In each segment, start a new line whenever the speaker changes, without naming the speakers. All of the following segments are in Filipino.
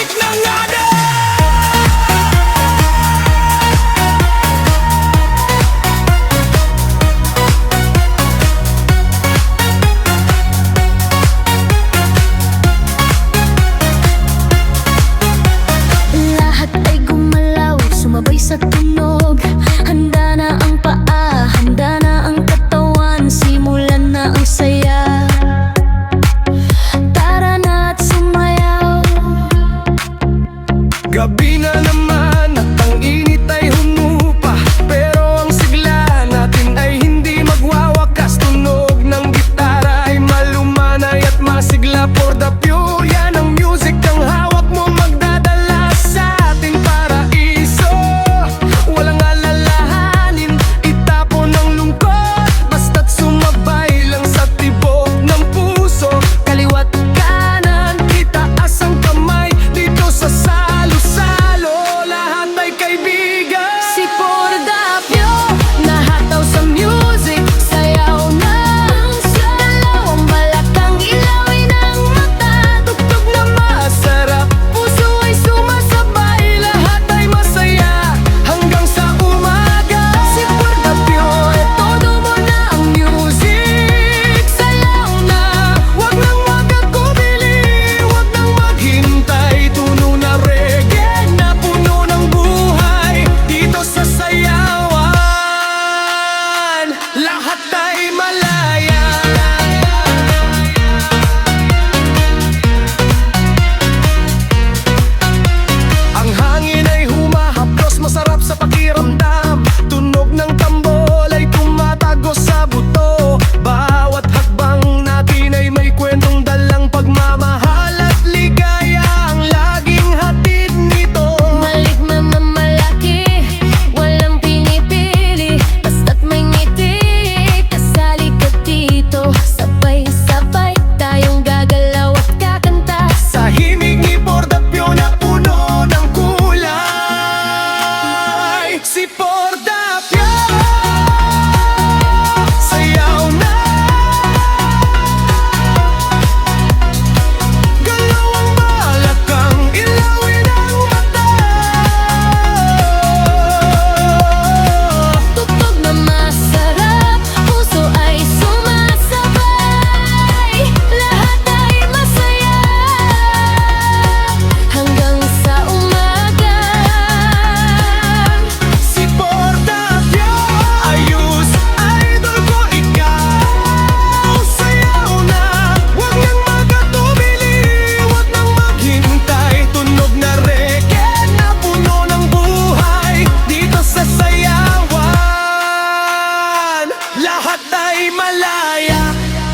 music ng ada.
Lahat ay gumalaw, sumabay sa tunog. Handa na ang paa, handa na ang katawan, simulan na ang saya. Tara na at sumayaw.
Gabi na naman at ang init ay humupa, pero ang sigla natin ay hindi magwawakas. Tunog ng gitara ay malumanay at masigla. For the pure, yan ang music ang hawak mo, magdadala sa ating paraiso. Walang alalahanin, itapon ang lungkot, basta't sumabay lang sa tibok ng puso. Kaliwat kanan, itaas ang kamay, dito sa salo-salo, lahat ay kaibigan.
Si Pordapio, nahataw sa music, sayaw na. Dalawang balakang ilawin ang mata,
Tugtog na masarap,
puso ay sumasabay,
lahat ay masaya hanggang sa umaga.
Si Pordapio, todo mo na ang music.
Sayaw na, wag nang magkakubili, wag nang maghintay. Tuno na reggae na puno ng buhay, dito sa sayawan, lahat ay malaya. Ang hangin ay humahaplos, masarap sa pakiramdam. Tunog ng tambol ay tumatagos sa buto. Bawat hakbang natin ay may kwentong dalang pagmamahal at ligaya ang laging hatid nito.
Balik mamamalaki, walang pinipili, basta't may ngiti, kasali ka dito. Sabay-sabay tayong gagalaw at kakanta.
Sa himig ni Pordapio na puno ng kulay. Si Pordapio, sayaw na. Galaw ang balakang, ilawin ang mata.
Tugtog na masarap, puso ay sumasabay, lahat ay masaya hanggang sa umaga.
Si Pordapio, ayos, idol ko ikaw. Sayaw na, wag nang magkatubili, wag nang maghintay. Tunog na reggae na puno ng buhay, dito sa sayawan, lahat ay malaya.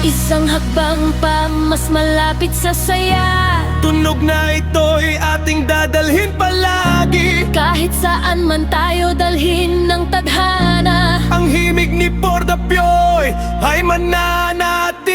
Isang hakbang pa, mas malapit sa saya.
Tunog na ito'y ating dadalhin palagi.
Kahit saan man tayo dalhin ng tadhana.
Ang himig ni Pordapio ay mananat